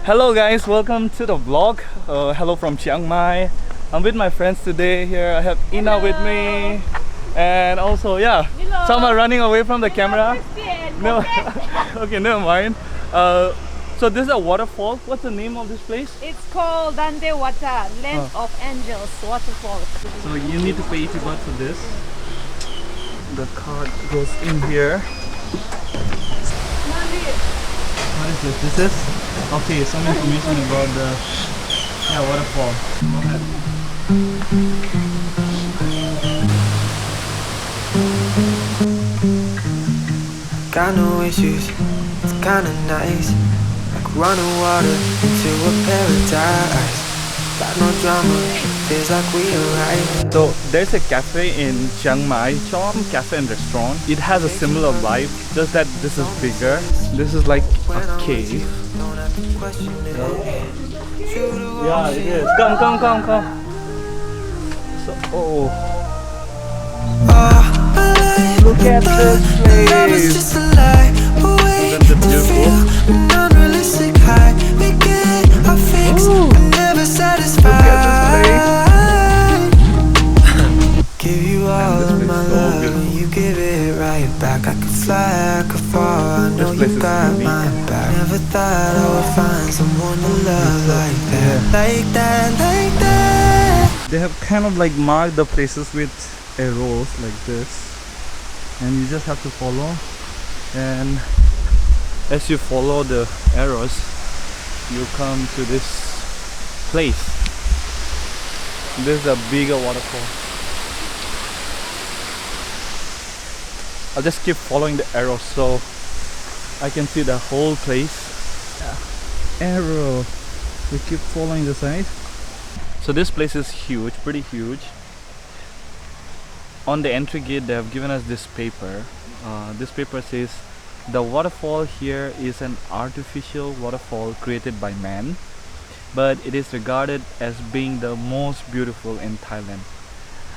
Hello guys, welcome to the vlog. Hello from Chiang Mai. I'm with my friends today here. I have Ina with me. And also, yeah, Hello. someone running away from the camera. No, Okay. okay, never mind. So this is a waterfall. What's the name of this place? It's called Dante Water, Land of Angels Waterfall. So you need to pay 80 baht for this. The card goes in here. What is this? This is okay. Some information about the waterfall. Go ahead. Got no issues, it's kinda nice. Like running water into a paradise. Got no drama, feels like we arrived. So there's a cafe in Chiang Mai, Chom Cafe and Restaurant. It has a similar vibe, just that this is bigger. This is like a cave. Don't have to question it. Yeah, it is. Come. So, oh, look at this place. Just a lie, away Isn't it beautiful? an unrealistic high. We get our fix, Ooh. but never satisfied. Give you all this of place my is so love, beautiful. and you give it right back. I could fly, I could fall. I know place you is got unique. my back. Never thought I would find someone to love like that, like that, like that. They have kind of like marked the places with arrows like this, and you just have to follow. And as you follow the arrows, you come to this place. This is a bigger waterfall. I'll just keep following the arrows so I can see the whole place. Arrow. We keep following the side. So this place is huge, pretty huge. On the entry gate they have given us this paper. This paper says the waterfall here is an artificial waterfall created by man, but it is regarded as being the most beautiful in Thailand.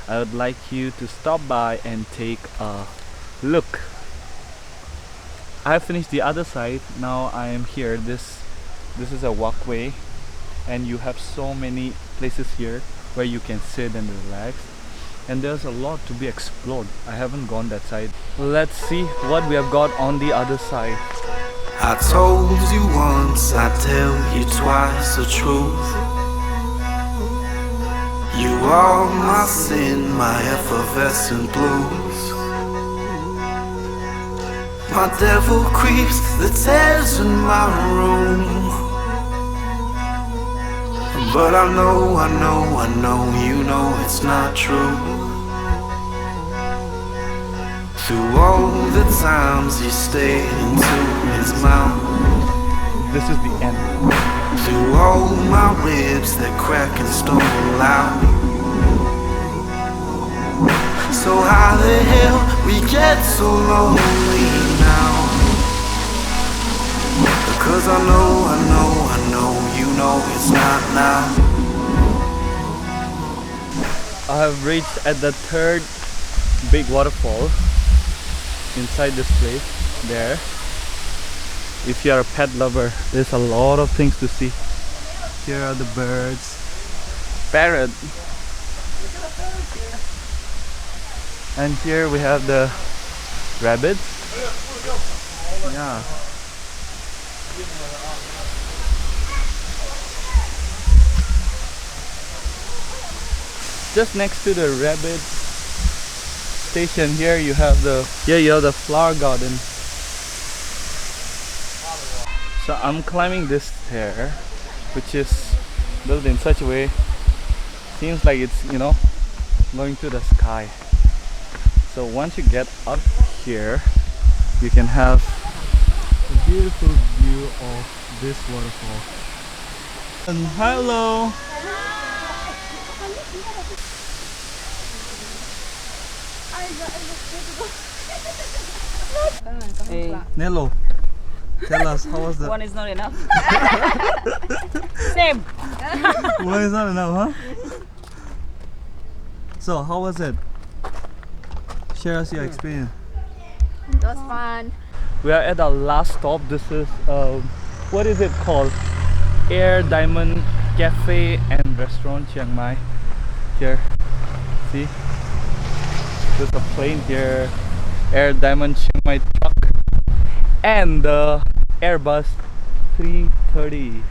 I would like you to stop by and take a look. I have finished the other side. Now I am here. This is a walkway, and you have so many places here where you can sit and relax, and there's a lot to be explored. I haven't gone that side. Let's see what we have got on the other side. I told you once, I tell you twice the truth. You are my sin, my effervescent blues. My devil creeps the tears in my room. But I know, you know it's not true. Through all the times you stayed into his mouth. This is the end. Through all my ribs that crack and stumble out. So how the hell we get so lonely now? Because I know, you know it's not now. I have reached at the third big waterfall inside this place. There, if you are a pet lover, there's a lot of things to see. Here are the birds, parrot, and here we have the rabbits. Yeah. Just next to the rabbit station here you have the flower garden. So I'm climbing this stair, which is built in such a way, seems like it's, going to the sky. So once you get up here, you can have a beautiful view of this waterfall. And hello. Nello, tell us, how was the One is not enough. Same. one is not enough, huh? So how was it? Share us your experience. It was fun. We are at our last stop. This is what is it called? Air Diamond Cafe and Restaurant Chiang Mai. Here, see, there's a plane here. Air Diamond Chiang Mai truck and the Airbus 330.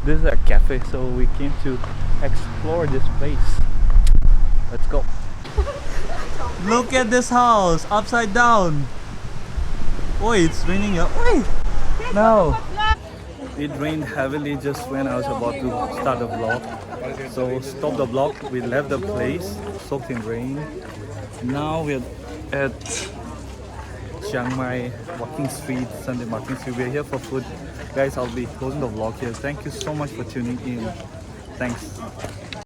This is a cafe, so we came to explore this place. Let's go. Look at this house upside down. Oh, it's raining. Oi! No. It rained heavily just when I was about to start the vlog. So stop the vlog. We left the place, soaked in rain. Now we're at Chiang Mai Walking Street, Sunday Market Street. We're here for food. Guys, I'll be closing the vlog here. Thank you so much for tuning in. Thanks.